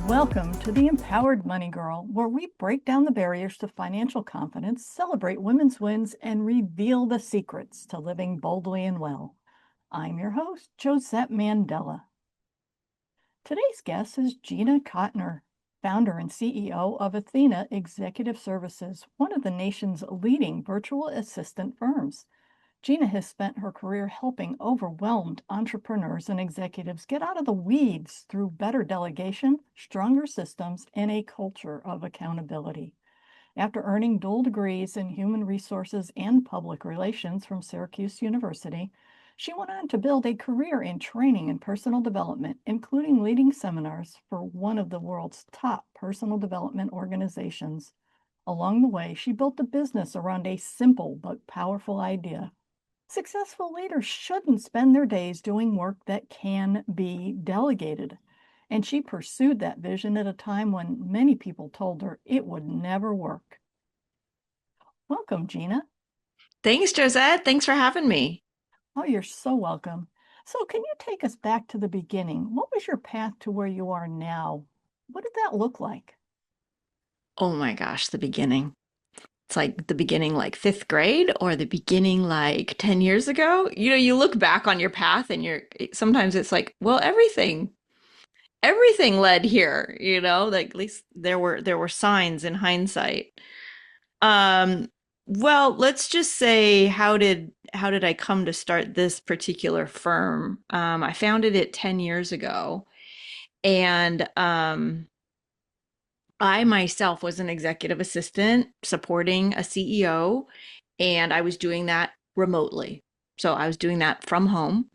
Welcome to the Empowered Money Girl, where we break down the barriers to financial confidence, celebrate women's wins, and reveal the secrets to living boldly and well. I'm your host, Josette Mandela. Today's guest is Gina Cotner, founder and CEO of Athena Executive Services, one of the nation's leading virtual assistant firms. Gina has spent her career helping overwhelmed entrepreneurs and executives get out of the weeds through better delegation, stronger systems, and a culture of accountability. After earning dual degrees in human resources and public relations from Syracuse University, she went on to build a career in training and personal development, including leading seminars for one of the world's top personal development organizations. Along the way, she built a business around a simple but powerful idea. Successful leaders shouldn't spend their days doing work that can be delegated. And she pursued that vision at a time when many people told her it would never work. Welcome, Gina. Thanks, Josette. Thanks for having me. Oh, you're so welcome. So, can you take us back to the beginning? What was your path to where you are now? What did that look like? Oh my gosh, the beginning. It's like the beginning, like fifth grade, or the beginning, like 10 years ago. You look back on your path and sometimes it's like, well, everything led here, like at least there were signs in hindsight. Um, well, let's just say how did I come to start this particular firm? I founded it 10 years ago, and I myself was an executive assistant supporting a CEO, and I was doing that remotely. So I was doing that from home,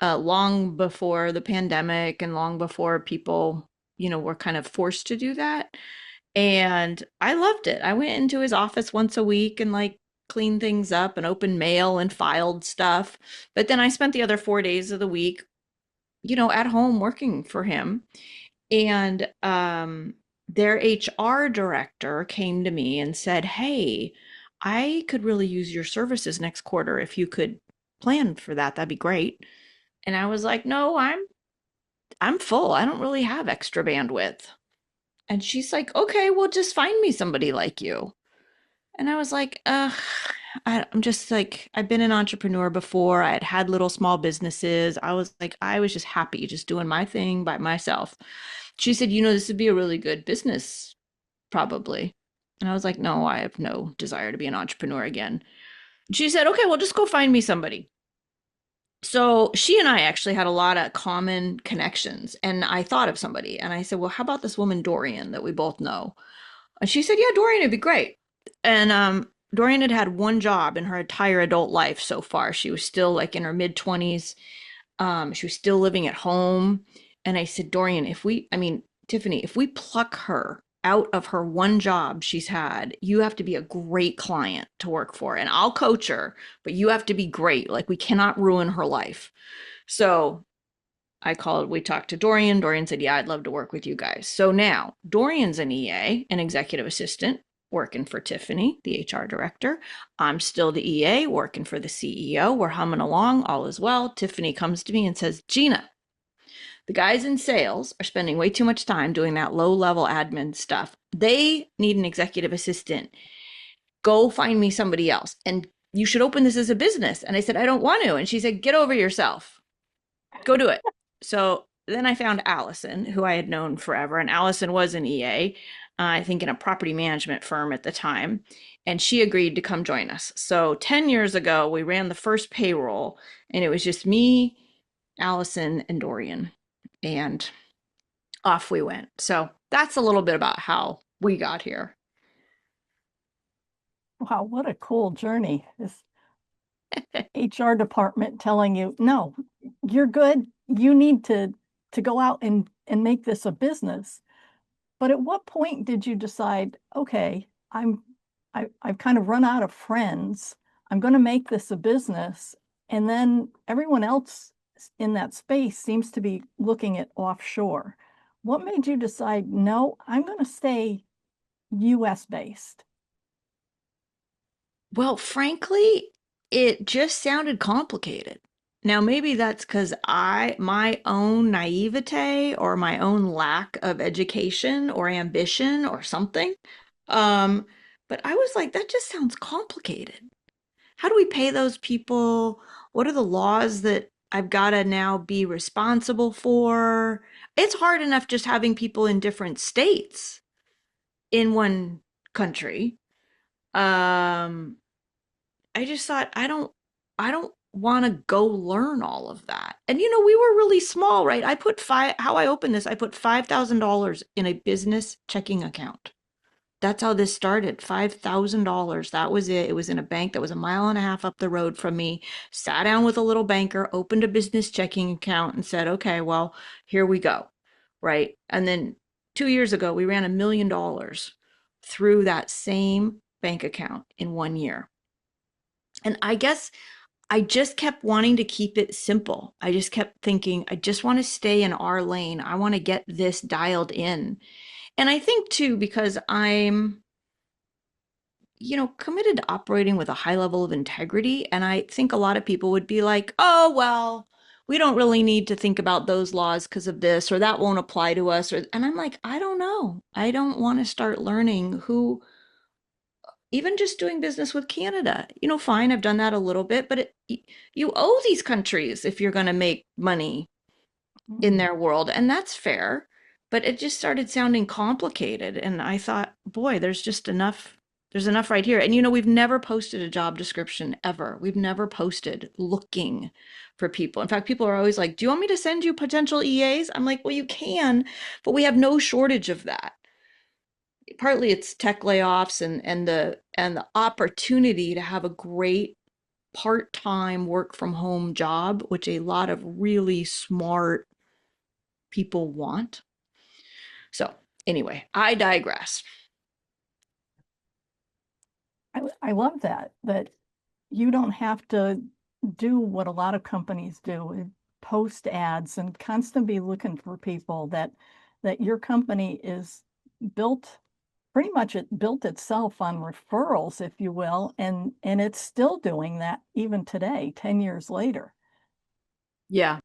long before the pandemic and long before people, were kind of forced to do that. And I loved it. I went into his office once a week and like cleaned things up and opened mail and filed stuff. But then I spent the other 4 days of the week, at home working for him. And their HR director came to me and said, "Hey, I could really use your services next quarter. If you could plan for that, that'd be great." And I was like, "No, I'm full. I don't really have extra bandwidth." And she's like, "Okay, well, just find me somebody like you." And I was like, I'm just like, I've been an entrepreneur before. I had had little small businesses. I was like, I was just happy just doing my thing by myself. She said, this would be a really good business, probably. And I was like, no, I have no desire to be an entrepreneur again. She said, okay, well, just go find me somebody. So she and I actually had a lot of common connections. And I thought of somebody and I said, well, how about this woman, Dorian, that we both know? And she said, yeah, Dorian would be great. And Dorian had had one job in her entire adult life so far. She was still like in her mid 20s. She was still living at home. And I said, Dorian, Tiffany, if we pluck her out of her one job she's had, you have to be a great client to work for. And I'll coach her, but you have to be great. Like, we cannot ruin her life. So we talked to Dorian. Dorian said, yeah, I'd love to work with you guys. So now Dorian's an EA, an executive assistant, working for Tiffany, the HR director. I'm still the EA, working for the CEO. We're humming along, all is well. Tiffany comes to me and says, Gina, the guys in sales are spending way too much time doing that low level admin stuff. They need an executive assistant. Go find me somebody else. And you should open this as a business. And I said, I don't want to. And she said, get over yourself. Go do it. So then I found Allison, who I had known forever. And Allison was an EA, I think in a property management firm at the time. And she agreed to come join us. So 10 years ago, we ran the first payroll, and it was just me, Allison, and Dorian. And off we went. So that's a little bit about how we got here. Wow, what a cool journey. This HR department telling you, no, you're good. You need to go out and make this a business. But at what point did you decide, okay, I've kind of run out of friends. I'm going to make this a business. And then everyone else in that space seems to be looking at offshore. What made you decide, no, I'm going to stay US based? Well, frankly, it just sounded complicated. Now, maybe that's because my own naivete or my own lack of education or ambition or something. Um, but I was like, that just sounds complicated. How do we pay those people? What are the laws that I've got to now be responsible for? It's hard enough just having people in different states in one country. Um, I just thought I don't want to go learn all of that. And we were really small, right? I put five how I opened this, I put $5,000 in a business checking account. That's how this started. $5,000. That was it. It was in a bank that was a mile and a half up the road from me. Sat down with a little banker, opened a business checking account and said, "Okay, well, here we go." Right? And then 2 years ago, we ran $1 million through that same bank account in 1 year. And I guess I just kept wanting to keep it simple. I just kept thinking, I just want to stay in our lane. I want to get this dialed in. And I think too, because I'm, committed to operating with a high level of integrity. And I think a lot of people would be like, oh, well, we don't really need to think about those laws because of this, or that won't apply to us. And I'm like, I don't know. I don't want to start learning who, even just doing business with Canada, fine, I've done that a little bit, but you owe these countries if you're going to make money in Mm. their world, and that's fair. But it just started sounding complicated, and I thought, boy, there's enough right here. And we've never posted a job description ever. We've never posted looking for people. In fact, people are always like, "Do you want me to send you potential EAs?" I'm like, "Well, you can, but we have no shortage of that." Partly it's tech layoffs and the opportunity to have a great part-time work from home job, which a lot of really smart people want. So, anyway, I digress. I love that you don't have to do what a lot of companies do, post ads and constantly be looking for people, that your company is built pretty much, it built itself on referrals, if you will, and it's still doing that even today, 10 years later. Yeah.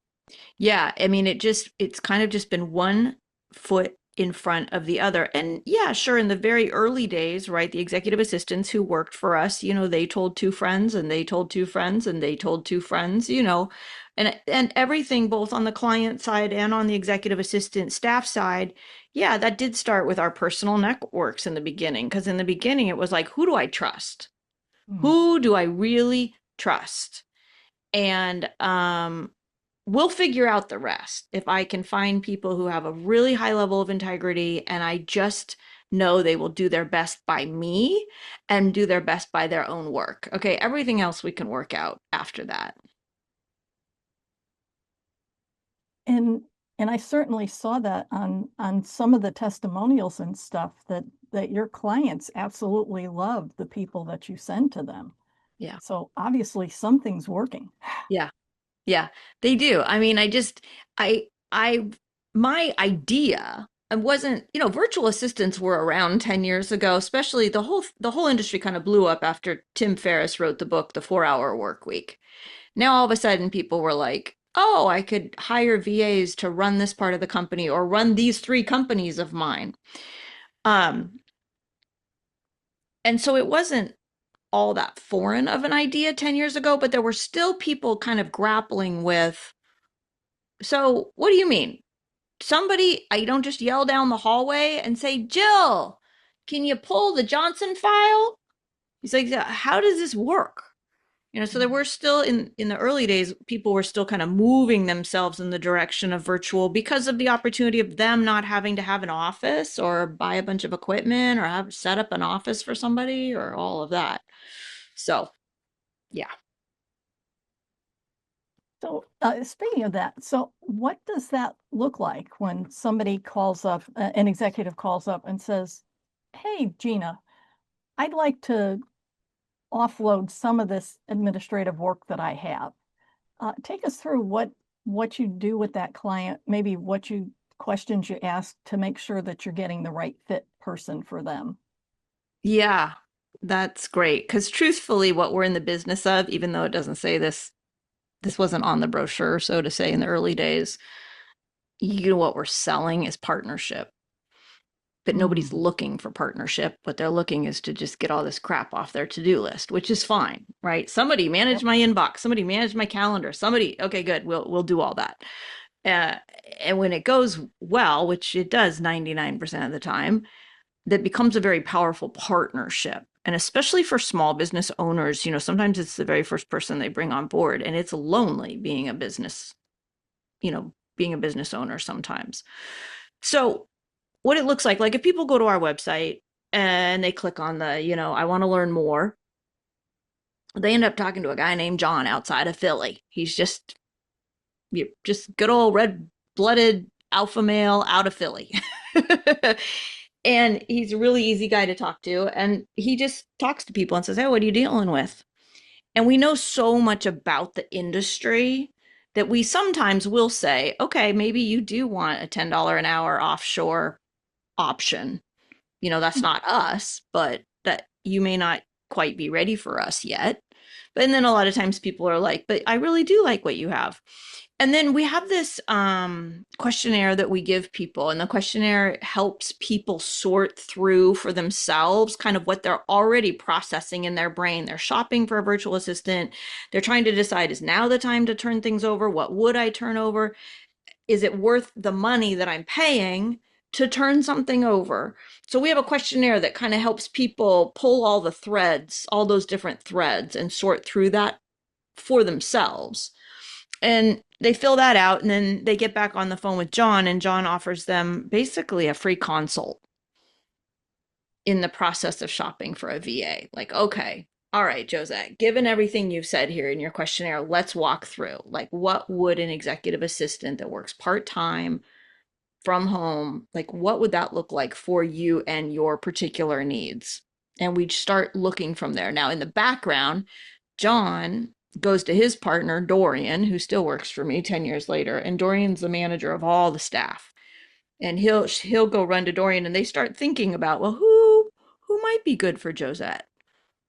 Yeah, I mean, it's kind of just been one foot in front of the other. And yeah, sure, in the very early days, right, the executive assistants who worked for us, they told two friends and they told two friends and they told two friends, and everything both on the client side and on the executive assistant staff side. Yeah, that did start with our personal networks in the beginning, because in the beginning it was like, who do I trust? Hmm. Who do I really trust? And we'll figure out the rest. If I can find people who have a really high level of integrity and I just know they will do their best by me and do their best by their own work. Okay, everything else we can work out after that. And and I certainly saw that on some of the testimonials and stuff, that your clients absolutely love the people that you send to them. Yeah. So obviously something's working. Yeah. Yeah, they do. I mean, I, my idea, I wasn't, virtual assistants were around 10 years ago, especially the whole industry kind of blew up after Tim Ferriss wrote the book, The 4 Hour Work Week. Now all of a sudden people were like, oh, I could hire VAs to run this part of the company or run these three companies of mine. Um, and so it wasn't all that foreign of an idea 10 years ago, but there were still people kind of grappling with, so what do you mean? I don't just yell down the hallway and say, Jill, can you pull the Johnson file? He's like, "Yeah, how does this work?" So there were still in the early days, people were still kind of moving themselves in the direction of virtual because of the opportunity of them not having to have an office or buy a bunch of equipment or have set up an office for somebody or all of that. So, yeah. So, speaking of that, so what does that look like when somebody calls up, an executive calls up and says, "Hey, Gina, I'd like to offload some of this administrative work that I have." Take us through what you do with that client, maybe what you questions you ask to make sure that you're getting the right fit person for them. Yeah, that's great. Because truthfully, what we're in the business of, even though it doesn't say this this wasn't on the brochure, so to say, in the early days. You know, what we're selling is partnership, but nobody's Mm. looking for partnership. What they're looking is to just get all this crap off their to-do list, which is fine, right? Somebody manage Yep. my inbox, somebody manage my calendar, somebody, okay, good, we'll do all that. Uh, and when it goes well, which it does 99% of the time, that becomes a very powerful partnership. And especially for small business owners, you know, sometimes it's the very first person they bring on board, and it's lonely being a business, you know, being a business owner sometimes. So what it looks like if people go to our website and they click on the, you know, I want to learn more, they end up talking to a guy named John outside of Philly. He's just good old red-blooded alpha male out of Philly. And he's a really easy guy to talk to. And he just talks to people and says, hey, what are you dealing with? And we know so much about the industry that we sometimes will say, okay, maybe you do want a $10 an hour offshore option. You know, that's not us, but that you may not quite be ready for us yet. But and then a lot of times people are like, but I really do like what you have. And then we have this questionnaire that we give people, and the questionnaire helps people sort through for themselves kind of what they're already processing in their brain. They're shopping for a virtual assistant. They're trying to decide, is now the time to turn things over? What would I turn over? Is it worth the money that I'm paying to turn something over? So we have a questionnaire that kind of helps people pull all the threads, all those different threads, and sort through that for themselves. And they fill that out, and then they get back on the phone with John, and John offers them basically a free consult in the process of shopping for a VA. Like, okay, all right, Josette, given everything you've said here in your questionnaire, let's walk through. Like, what would an executive assistant that works part-time from home, like, what would that look like for you and your particular needs? And we'd start looking from there. Now, in the background, John goes to his partner, Dorian, who still works for me 10 years later. And Dorian's the manager of all the staff. And he'll go run to Dorian, and they start thinking about, well, who might be good for Josette?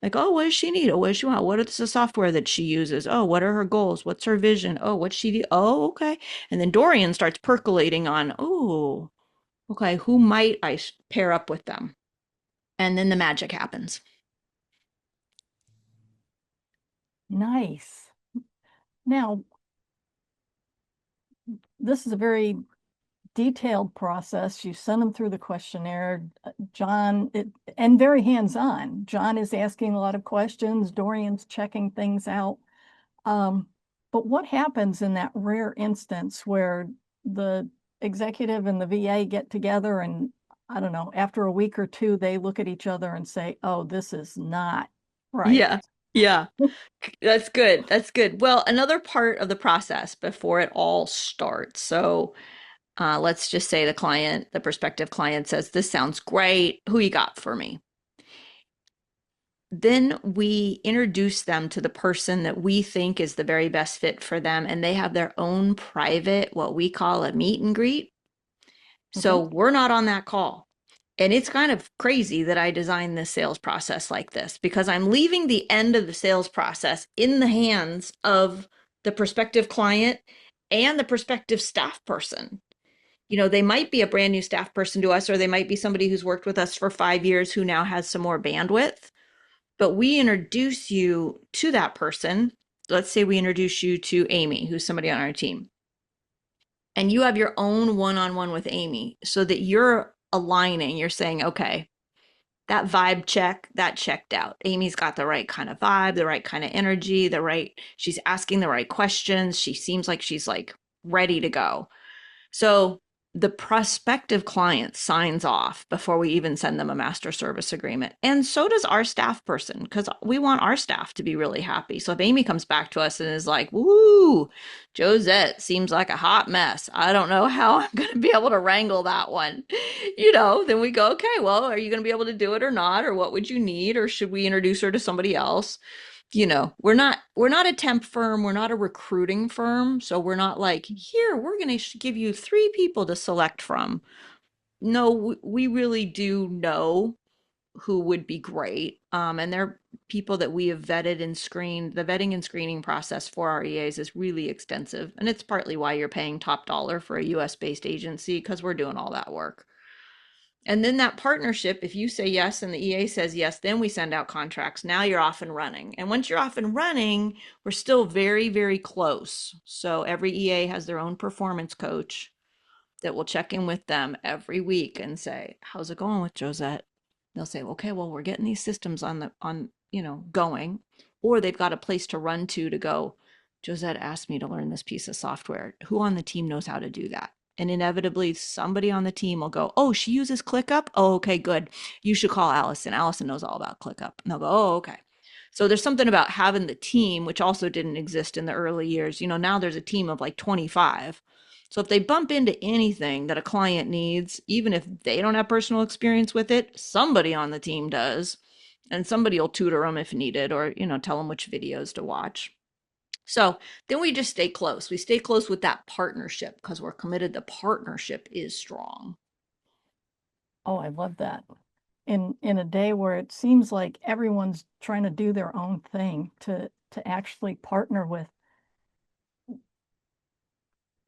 Like, oh, what does she need? Oh, what does she want? What is the software that she uses? Oh, what are her goals? What's her vision? Oh, what's she do? Oh, okay. And then Dorian starts percolating on, oh, okay, who might I pair up with them? And then the magic happens. Nice. Now, this is a very detailed process. You send them through the questionnaire. And very hands-on. John is asking a lot of questions. Dorian's checking things out. Um, but what happens in that rare instance where the executive and the VA get together and, I don't know, after a week or two, they look at each other and say, oh, this is not right. Yeah. Yeah. That's good. That's good. Well, another part of the process before it all starts. So let's just say the prospective client says, this sounds great. Who you got for me? Then we introduce them to the person that we think is the very best fit for them. And they have their own private, what we call a meet and greet. So Okay. we're not on that call. And it's kind of crazy that I designed this sales process like this because I'm leaving the end of the sales process in the hands of the prospective client and the prospective staff person. You know, they might be a brand new staff person to us, or they might be somebody who's worked with us for 5 years who now has some more bandwidth. But we introduce you to that person. Let's say we introduce you to Amy, who's somebody on our team, and you have your own one-on-one with Amy so that you're aligning, you're saying, okay, that vibe check, that checked out. Amy's got the right kind of vibe, the right kind of energy, she's asking the right questions. She seems like she's like ready to go. So the prospective client signs off before we even send them a master service agreement. And so does our staff person, because we want our staff to be really happy. So if Amy comes back to us and is like, woo, Josette seems like a hot mess. I don't know how I'm going to be able to wrangle that one. You know, then we go, okay, well, are you going to be able to do it or not? Or what would you need? Or should we introduce her to somebody else? You know, we're not a temp firm, we're not a recruiting firm, so we're not like, here, we're going to give you 3 people to select from. No, we really do know who would be great. And they're people that we have vetted and screened. The vetting and screening process for our EAs is really extensive. And it's partly why you're paying top dollar for a US based agency, because we're doing all that work. And then that partnership, if you say yes and the EA says yes, then we send out contracts. Now you're off and running. And once you're off and running, we're still very, very close. So every EA has their own performance coach that will check in with them every week and say, "How's it going with Josette?" They'll say, "Okay, well, we're getting these systems going," or they've got a place to run to go, "Josette asked me to learn this piece of software. Who on the team knows how to do that?" And inevitably, somebody on the team will go, "Oh, she uses ClickUp? Oh, okay, good. You should call Allison. Allison knows all about ClickUp." And they'll go, "Oh, okay." So there's something about having the team, which also didn't exist in the early years. Now there's a team of like 25. So if they bump into anything that a client needs, even if they don't have personal experience with it, somebody on the team does. And somebody will tutor them if needed, or, tell them which videos to watch. So then we just stay close. We stay close with that partnership because we're committed. The partnership is strong. Oh, I love that. In a day where it seems like everyone's trying to do their own thing, to actually partner with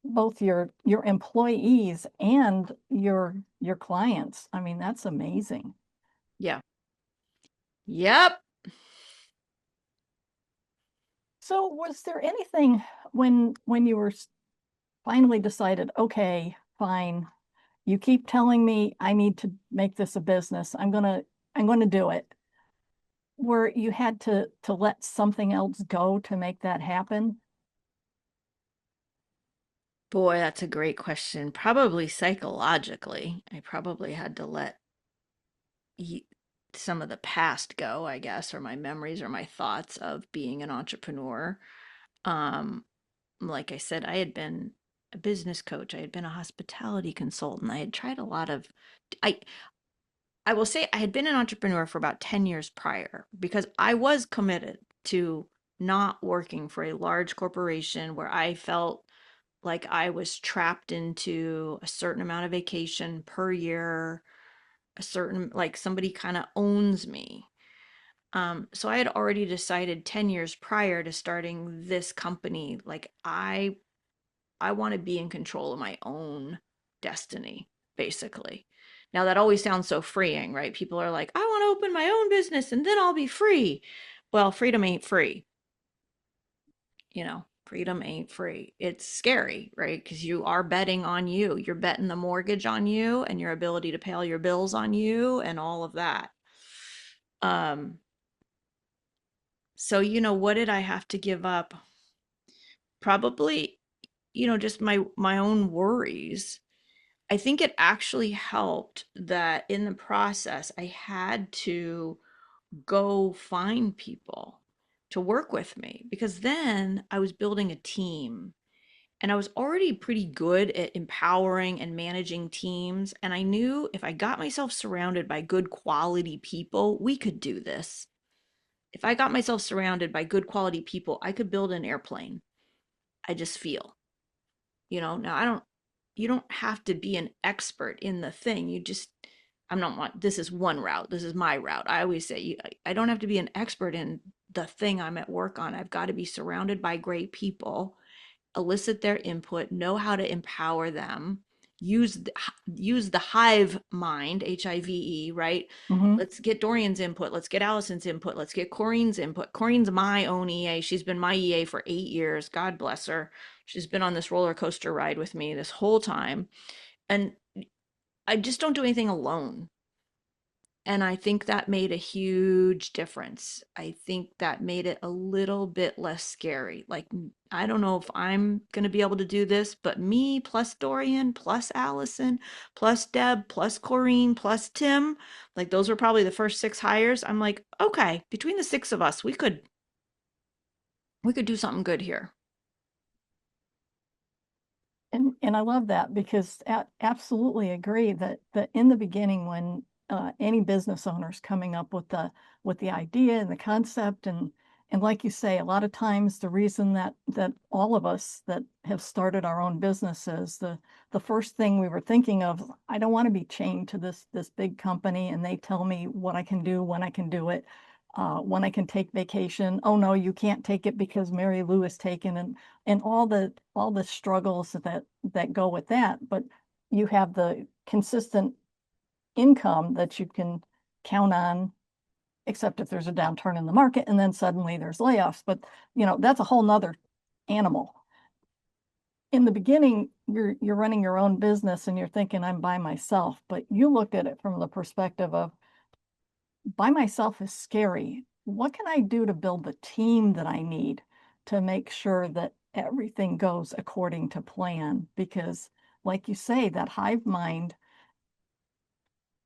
both your employees and your clients. I mean, that's amazing. Yeah. Yep. So was there anything when you were finally decided, okay, fine, you keep telling me I need to make this a business. I'm gonna do it. Where you had to let something else go to make that happen? Boy, that's a great question. Probably psychologically. I probably had to let some of the past go, I guess, or my memories or my thoughts of being an entrepreneur. Um, like I said, I had been a business coach, I had been a hospitality consultant, I had tried a lot of I I will say I had been an entrepreneur for about 10 years prior because I was committed to not working for a large corporation where I felt like I was trapped into a certain amount of vacation per year, a certain, like somebody kind of owns me. So I had already decided 10 years prior to starting this company, like I want to be in control of my own destiny, basically. Now that always sounds so freeing, right? People are like, "I want to open my own business and then I'll be free." Well, freedom ain't free. Freedom ain't free. It's scary, right? Because you are betting on you. You're betting the mortgage on you and your ability to pay all your bills on you and all of that. Um, so, what did I have to give up? Probably, just my own worries. I think it actually helped that in the process I had to go find people to work with me, because then I was building a team and I was already pretty good at empowering and managing teams. And I knew if I got myself surrounded by good quality people, we could do this. If I got myself surrounded by good quality people, I could build an airplane. I just feel. Now you don't have to be an expert in the thing. I'm not want this is one route. This is my route. I always say I don't have to be an expert in the thing I'm at work on. I've got to be surrounded by great people, elicit their input, know how to empower them, use the hive mind, HIVE, right? Mm-hmm. Let's get Dorian's input. Let's get Allison's input. Let's get Corrine's input. Corrine's my own EA. She's been my EA for 8 years. God bless her. She's been on this roller coaster ride with me this whole time. And I just don't do anything alone. And I think that made a huge difference. I think that made it a little bit less scary. Like, I don't know if I'm going to be able to do this, but me plus Dorian plus Allison plus Deb plus Corrine plus Tim, like those were probably the first 6 hires. I'm like, okay, between the 6 of us, we could do something good here. And I love that because absolutely agree that in the beginning when any business owner's coming up with the idea and the concept And like you say, a lot of times the reason that all of us that have started our own businesses, the first thing we were thinking of, I don't want to be chained to this big company and they tell me what I can do, when I can do it, when I can take vacation. Oh no, you can't take it because Mary Lou is taken, and all the struggles that go with that. But you have the consistent income that you can count on, except if there's a downturn in the market and then suddenly there's layoffs. But that's a whole nother animal. In the beginning, you're running your own business and you're thinking I'm by myself, but you looked at it from the perspective of by myself is scary. What can I do to build the team that I need to make sure that everything goes according to plan? Because like you say, that hive mind,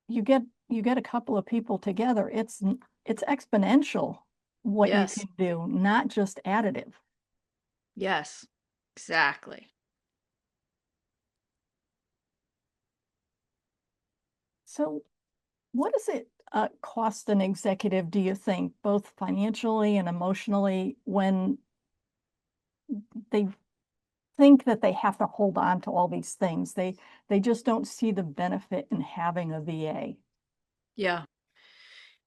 you get a couple of people together, it's exponential what you Yes. can do, not just additive. Yes. Exactly. So what does it cost an executive, do you think, both financially and emotionally, when they think that they have to hold on to all these things? They just don't see the benefit in having a VA. Yeah.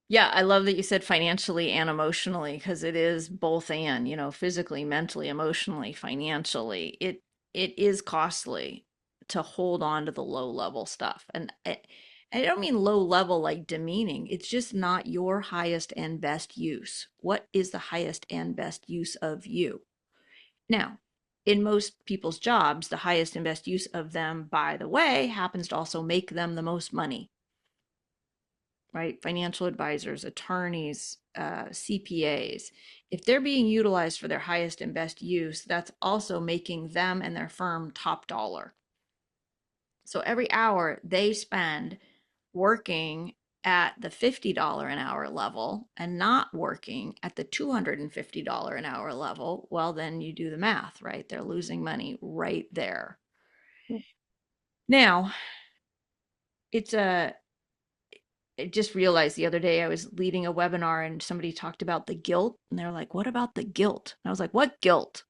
Yeah, I love that you said financially and emotionally because it is both and, physically, mentally, emotionally, financially. It is costly to hold on to the low level stuff. And I don't mean low level like demeaning. It's just not your highest and best use. What is the highest and best use of you? Now, in most people's jobs, the highest and best use of them, by the way, happens to also make them the most money, right? Financial advisors, attorneys, CPAs, if they're being utilized for their highest and best use, that's also making them and their firm top dollar. So every hour they spend working at the $50 an hour level and not working at the $250 an hour level, well, then you do the math, right? They're losing money right there. Now, it's a I just realized the other day I was leading a webinar and somebody talked about the guilt. And they're like, what about the guilt? And I was like, what guilt?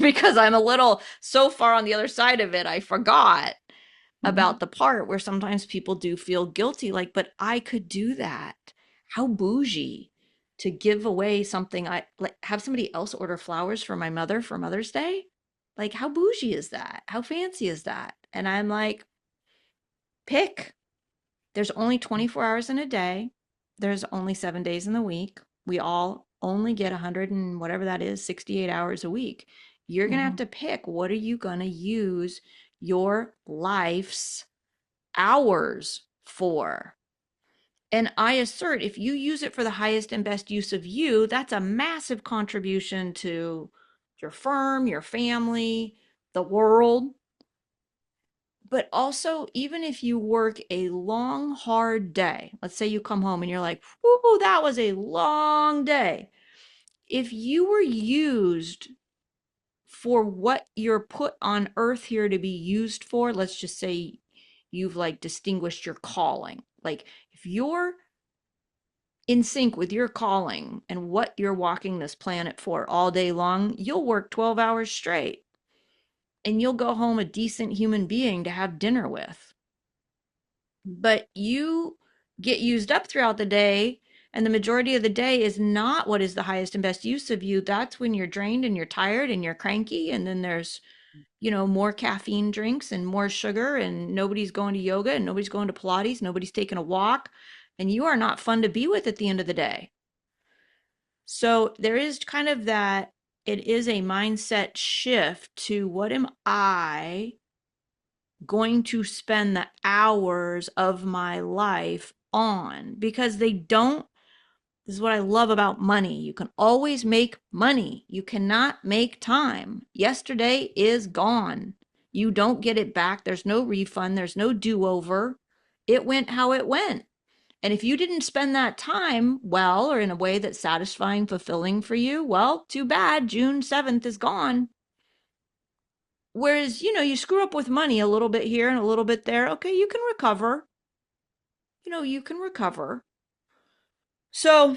Because I'm a little so far on the other side of it, I forgot Mhm. about the part where sometimes people do feel guilty. Like, but I could do that. How bougie to give away something I like, have somebody else order flowers for my mother for Mother's Day. Like, how bougie is that? How fancy is that? And I'm like, pick. There's only 24 hours in a day. There's only 7 days in the week. We all only get 100 and whatever that is, 68 hours a week. You're going to have Mhm. to pick, what are you going to use your life's hours for? And I assert, if you use it for the highest and best use of you, that's a massive contribution to your firm, your family, the world. But also, even if you work a long, hard day, let's say you come home and you're like, whoo, that was a long day. If you were used for what you're put on earth here to be used for, let's just say you've like distinguished your calling. Like if you're in sync with your calling and what you're walking this planet for all day long, you'll work 12 hours straight and you'll go home a decent human being to have dinner with. But you get used up throughout the day, and the majority of the day is not what is the highest and best use of you. That's when you're drained and you're tired and you're cranky, and then there's more caffeine drinks and more sugar, and nobody's going to yoga and nobody's going to Pilates, nobody's taking a walk, and you are not fun to be with at the end of the day. So there is kind of that, it is a mindset shift to what am I going to spend the hours of my life on? Because they don't, this is what I love about money. You can always make money. You cannot make time. Yesterday is gone. You don't get it back. There's no refund. There's no do over. It went how it went. And if you didn't spend that time well or in a way that's satisfying, fulfilling for you, well, too bad. June 7th is gone. Whereas, you screw up with money a little bit here and a little bit there. Okay, you can recover. You can recover. So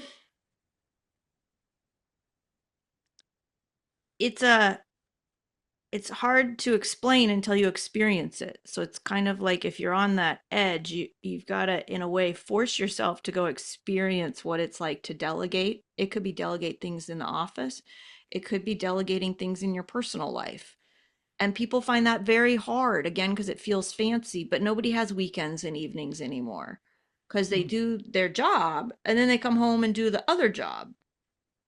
it's hard to explain until you experience it. So it's kind of like if you're on that edge, you've got to, in a way, force yourself to go experience what it's like to delegate. It could be delegate things in the office, it could be delegating things in your personal life. And people find that very hard, again, because it feels fancy, but nobody has weekends and evenings anymore because they do their job and then they come home and do the other job,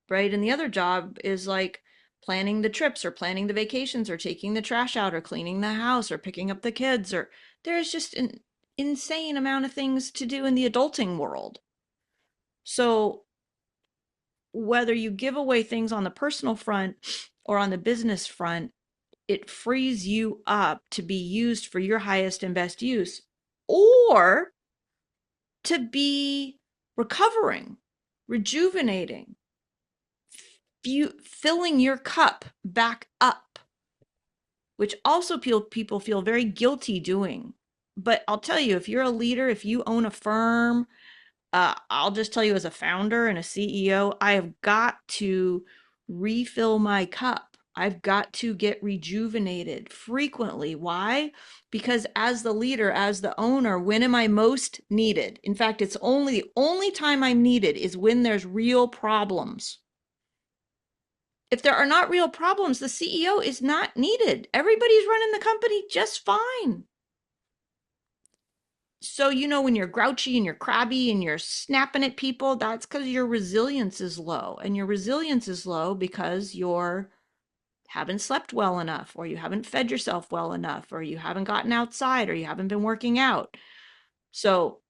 right? And the other job is like planning the trips or planning the vacations or taking the trash out or cleaning the house or picking up the kids, or there's just an insane amount of things to do in the adulting world. So whether you give away things on the personal front or on the business front, it frees you up to be used for your highest and best use, or to be recovering, rejuvenating, filling your cup back up, which also people feel very guilty doing. But I'll tell you, if you're a leader, if you own a firm, I'll just tell you as a founder and a CEO, I have got to refill my cup. I've got to get rejuvenated frequently. Why? Because as the leader, as the owner, when am I most needed? In fact, it's only the only time I'm needed is when there's real problems. If there are not real problems, the CEO is not needed. Everybody's running the company just fine. So, when you're grouchy and you're crabby and you're snapping at people, that's because your resilience is low. And your resilience is low because you're haven't slept well enough, or you haven't fed yourself well enough, or you haven't gotten outside, or you haven't been working out. So,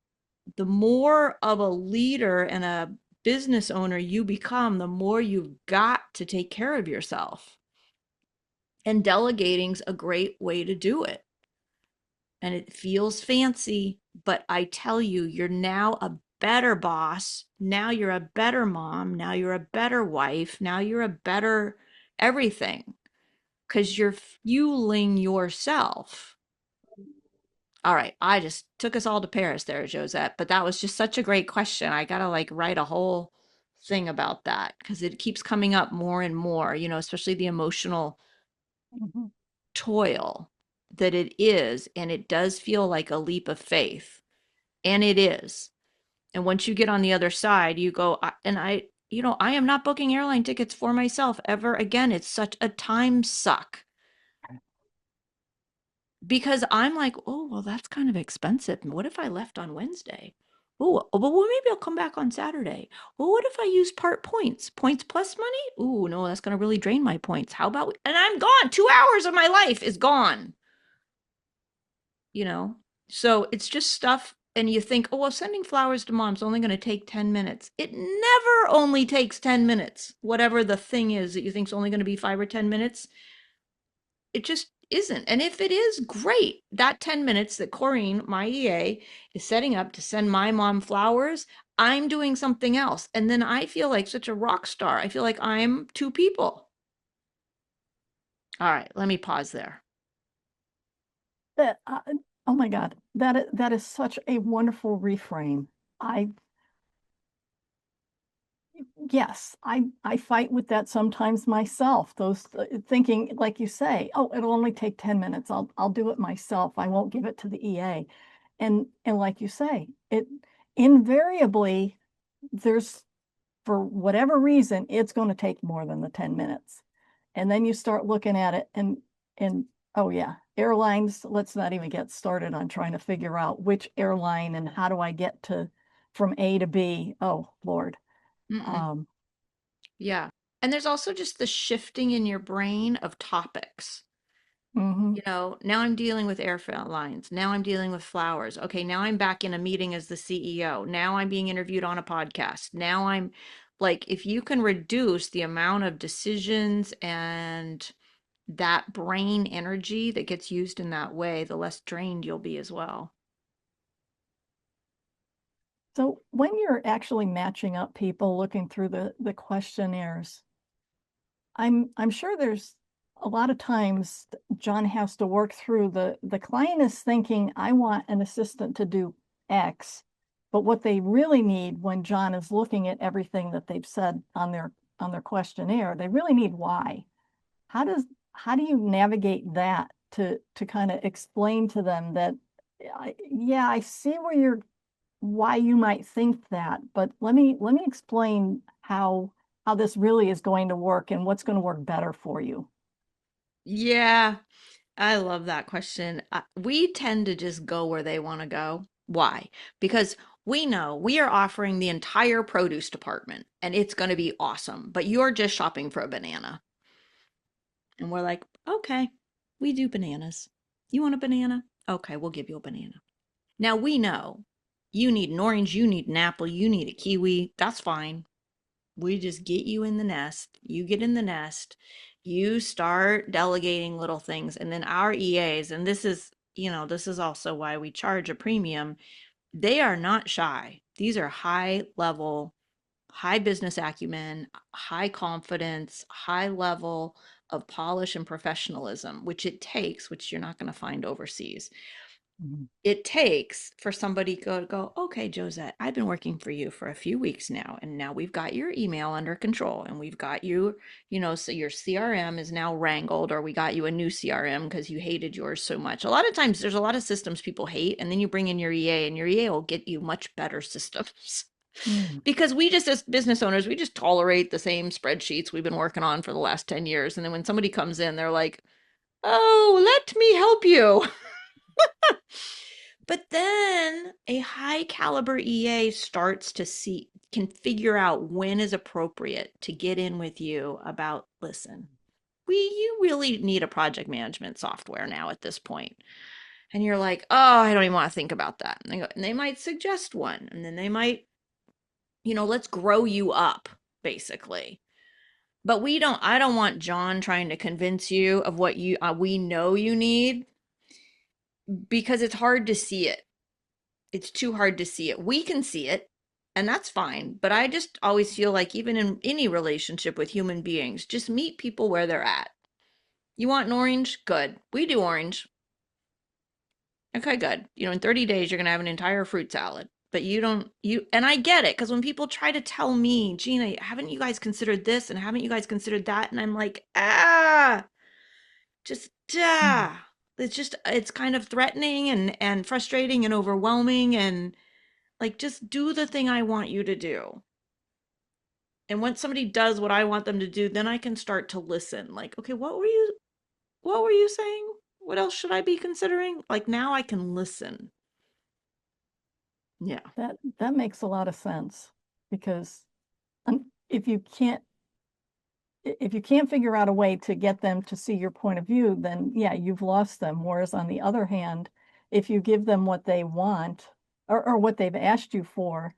the more of a leader and a business owner you become, the more you've got to take care of yourself. And delegating's a great way to do it. And it feels fancy, but I tell you, you're now a better boss. Now you're a better mom. Now you're a better wife. Now you're a better everything because you're fueling yourself. All right. I just took us all to Paris there, Josette, but that was just such a great question. I got to like write a whole thing about that because it keeps coming up more and more, especially the emotional Mhm. toil that it is. And it does feel like a leap of faith. And it is. And once you get on the other side, you go, I am not booking airline tickets for myself ever again. It's such a time suck because I'm like, oh, well, that's kind of expensive. What if I left on Wednesday? Oh, well, maybe I'll come back on Saturday. Well, what if I use part points? Points plus money? Ooh, no, that's going to really drain my points. How about, and I'm gone. 2 hours of my life is gone, you know? So it's just stuff. And you think, oh, well, sending flowers to mom's only going to take 10 minutes. It never only takes 10 minutes, whatever the thing is that you think is only going to be 5 or 10 minutes. It just isn't. And if it is, great. That 10 minutes that Corrine, my EA, is setting up to send my mom flowers, I'm doing something else. And then I feel like such a rock star. I feel like I'm two people. All right, let me pause there. That, oh my God, that is such a wonderful reframe. I Yes, I fight with that sometimes myself. Those thinking, like you say, oh, it'll only take 10 minutes. I'll do it myself. I won't give it to the EA. And like you say, it invariably there's for whatever reason, it's going to take more than the 10 minutes. And then you start looking at it and oh yeah, airlines, let's not even get started on trying to figure out which airline and how do I get to from A to B. Oh Lord. Mm-mm. Um, Yeah. And there's also just the shifting in your brain of topics. mhm. Now I'm dealing with airlines. Now I'm dealing with flowers. Okay, now I'm back in a meeting as the CEO. Now I'm being interviewed on a podcast. Now I'm like, if you can reduce the amount of decisions and that brain energy that gets used in that way, the less drained you'll be as well. So when you're actually matching up people looking through the questionnaires, I'm sure there's a lot of times John has to work through the client is thinking, I want an assistant to do X, but what they really need when John is looking at everything that they've said on their questionnaire, they really need Y. how does how do you navigate that to kind of explain to them that yeah, I see where you're why you might think that, but let me explain how this really is going to work and what's going to work better for you. Yeah, I love that question. We tend to just go where they want to go. Why? Because we know we are offering the entire produce department and it's going to be awesome, but you're just shopping for a banana. And we're like, okay, we do bananas. You want a banana? Okay, we'll give you a banana. Now we know you need an orange, you need an apple, you need a kiwi. That's fine. We just get you in the nest. You get in the nest. You start delegating little things. And then our EAs, and this is also why we charge a premium, they are not shy. These are high level, high business acumen, high confidence, high level of polish and professionalism, which it takes, which you're not going to find overseas. Mhm. It takes for somebody to go, okay, Josette, I've been working for you for a few weeks now, and now we've got your email under control, and we've got you, so your CRM is now wrangled, or we got you a new CRM because you hated yours so much. A lot of times there's a lot of systems people hate, and then you bring in your EA, and your EA will get you much better systems. Mm. Because we just, as business owners, we just tolerate the same spreadsheets we've been working on for the last 10 years. And then when somebody comes in, they're like, oh, let me help you. But then a high caliber EA starts to see, can figure out when is appropriate to get in with you about, listen, you really need a project management software now at this point. And you're like, oh, I don't even want to think about that. And they might suggest one, and then they might, let's grow you up, basically. But I don't want John trying to convince you of what we know you need, because it's hard to see it. It's too hard to see it. We can see it, and that's fine. But I just always feel like, even in any relationship with human beings, just meet people where they're at. You want an orange? Good. We do orange. Okay, good. In 30 days, you're going to have an entire fruit salad. But and I get it, because when people try to tell me, Gina, haven't you guys considered this? And haven't you guys considered that? And I'm like, just, Mm. it's kind of threatening and frustrating and overwhelming. And like, just do the thing I want you to do. And once somebody does what I want them to do, then I can start to listen. Like, okay, what were you saying? What else should I be considering? Like, now I can listen. Yeah. That makes a lot of sense because if you can't if you can't figure out a way to get them to see your point of view, then yeah, you've lost them. Whereas on the other hand, if you give them what they want or what they've asked you for,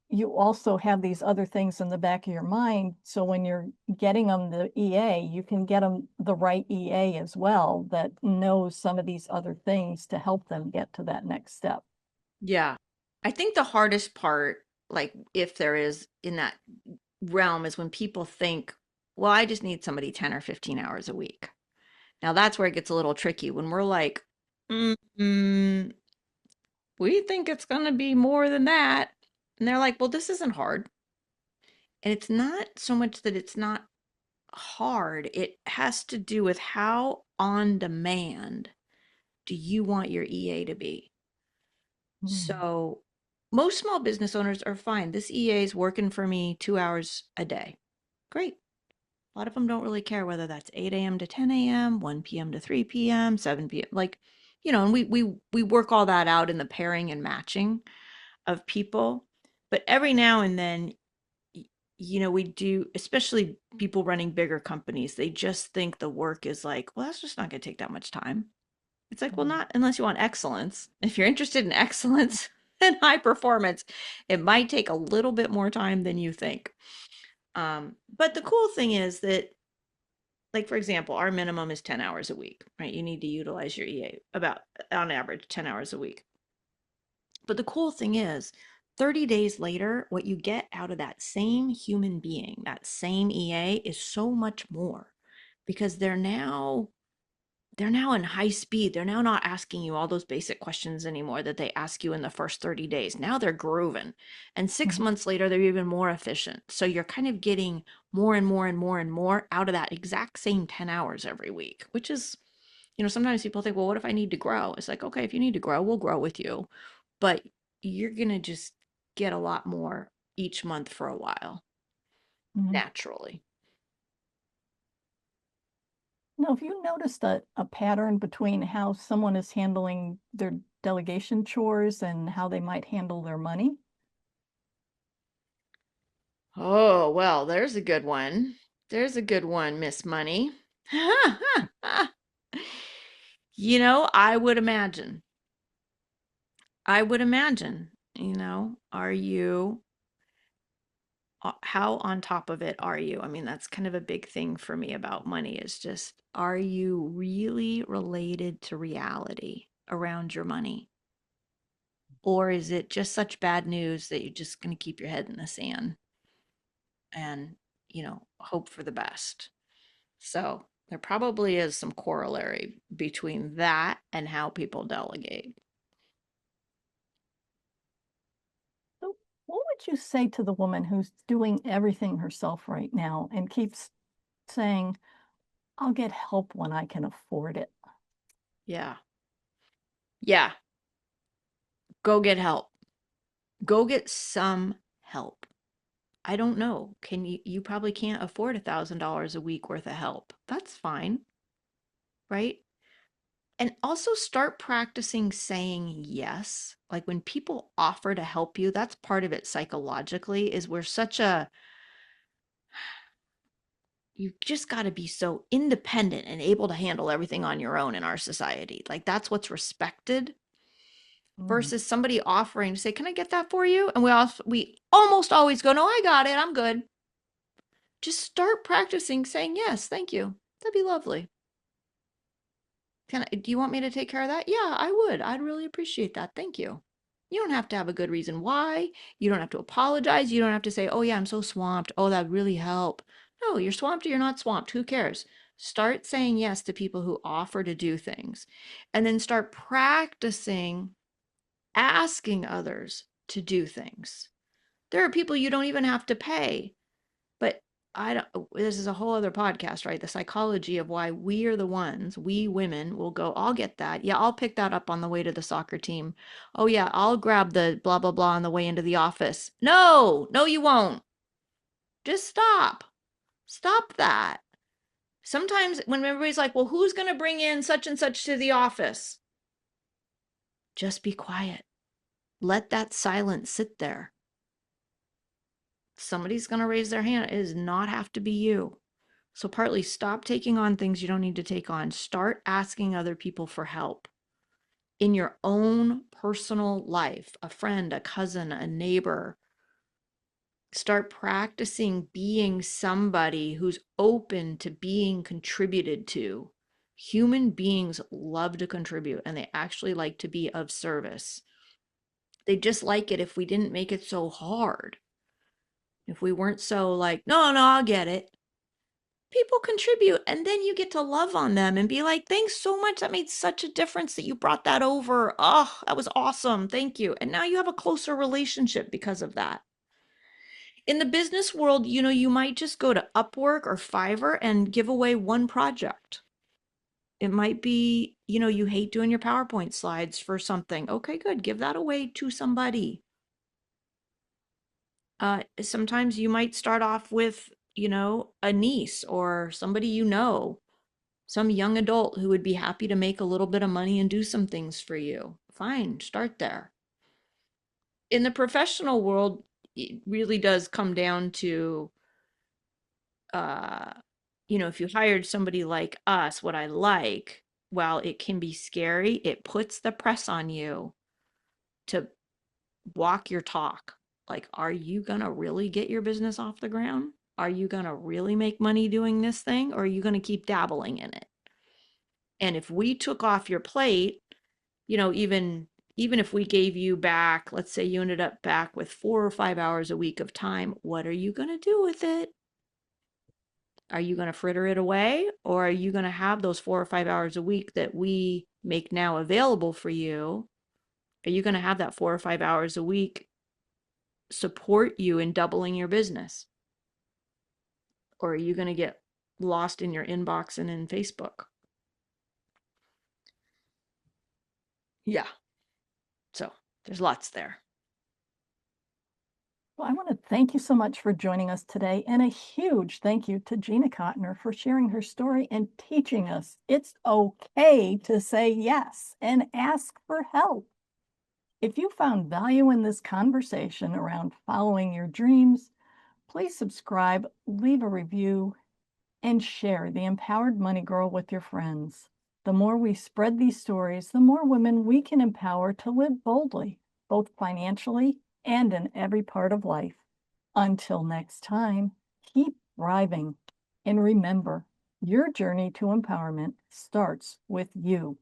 you also have these other things in the back of your mind. So when you're getting them the EA, you can get them the right EA as well that knows some of these other things to help them get to that next step. Yeah. I think the hardest part, like, if there is in that realm, is when people think, well, I just need somebody 10 or 15 hours a week. Now that's where it gets a little tricky, when we're like, mm, we think it's going to be more than that. And they're like, well, this isn't hard. And it's not so much that it's not hard, it has to do with how on demand do you want your EA to be. Mm. So most small business owners are fine. This EA is working for me 2 hours a day. Great. A lot of them don't really care whether that's 8 a.m. to 10 a.m., 1 p.m. to 3 p.m., 7 p.m. Like, and we work all that out in the pairing and matching of people. But every now and then, we do, especially people running bigger companies, they just think the work is like, well, that's just not going to take that much time. It's like, well, Mm. not unless you want excellence. If you're interested in excellence and high performance, it might take a little bit more time than you think. But the cool thing is that, like, for example, our minimum is 10 hours a week, right? You need to utilize your EA about, on average, 10 hours a week. But the cool thing is, 30 days later, what you get out of that same human being, that same EA, is so much more, because they're now they're now in high speed. They're now not asking you all those basic questions anymore that they ask you in the first 30 days. Now they're grooving. And 6 months later, they're even more efficient. So you're kind of getting more and more and more and more out of that exact same 10 hours every week, which is, sometimes people think, well, what if I need to grow? It's like, okay, if you need to grow, we'll grow with you. But you're going to just get a lot more each month for a while, Mhm. naturally. Now, have you noticed a pattern between how someone is handling their delegation chores and how they might handle their money? Oh, well, there's a good one. There's a good one, Miss Money. I would imagine. Are you, how on top of it are you? I mean, that's kind of a big thing for me about money is just, are you really related to reality around your money? Or is it just such bad news that you're just going to keep your head in the sand and, hope for the best? So there probably is some corollary between that and how people delegate. So, what would you say to the woman who's doing everything herself right now and keeps saying, I'll get help when I can afford it? Yeah. Yeah. Go get help. Go get some help. I don't know. You probably can't afford $1,000 a week worth of help. That's fine, right? And also start practicing saying yes. Like when people offer to help you, that's part of it psychologically, is we're such a, you've just got to be so independent and able to handle everything on your own in our society. Like that's what's respected Mm. versus somebody offering to say, "Can I get that for you?" And we almost always go, "No, I got it. I'm good." Just start practicing saying, "Yes, thank you. That'd be lovely. Do you want me to take care of that?" "Yeah, I would. I'd really appreciate that. Thank you." You don't have to have a good reason why. You don't have to apologize. You don't have to say, "Oh yeah, I'm so swamped. Oh, that'd really help." No, you're swamped or you're not swamped. Who cares? Start saying yes to people who offer to do things, and then start practicing asking others to do things. There are people you don't even have to pay, but I don't, this is a whole other podcast, right? The psychology of why we are the ones, we women will go, I'll get that. Yeah, I'll pick that up on the way to the soccer team. Oh, yeah, I'll grab the blah, blah, blah on the way into the office. No, no, you won't. Just stop. Stop that. Sometimes when everybody's like, well, who's going to bring in such and such to the office? Just be quiet. Let that silence sit there. Somebody's going to raise their hand. It does not have to be you. So, partly stop taking on things you don't need to take on. Start asking other people for help in your own personal life, a friend, a cousin, a neighbor. Start practicing being somebody who's open to being contributed to. Human beings love to contribute and they actually like to be of service. They just like it if we didn't make it so hard. If we weren't so like, no, no, I'll get it. People contribute and then you get to love on them and be like, thanks so much. That made such a difference that you brought that over. Oh, that was awesome. Thank you. And now you have a closer relationship because of that. In the business world, you might just go to Upwork or Fiverr and give away one project. It might be, you hate doing your PowerPoint slides for something. Okay, good. Give that away to somebody. Sometimes you might start off with, a niece or somebody some young adult who would be happy to make a little bit of money and do some things for you. Fine, start there. In the professional world, it really does come down to, uh, if you hired somebody like us, what I like, while it can be scary, it puts the press on you to walk your talk. Like, are you going to really get your business off the ground? Are you going to really make money doing this thing? Or are you going to keep dabbling in it? And if we took off your plate, even if we gave you back, let's say you ended up back with 4 or 5 hours a week of time, what are you going to do with it? Are you going to fritter it away, or are you going to have those 4 or 5 hours a week that we make now available for you? Are you going to have that 4 or 5 hours a week support you in doubling your business? Or are you going to get lost in your inbox and in Facebook? Yeah. So there's lots there. Well, I want to thank you so much for joining us today, and a huge thank you to Gina Cotner for sharing her story and teaching us it's okay to say yes and ask for help. If you found value in this conversation around following your dreams, please subscribe, leave a review, and share the Empowered Money Girl with your friends. The more we spread these stories, the more women we can empower to live boldly, both financially and in every part of life. Until next time, keep thriving. And remember, your journey to empowerment starts with you.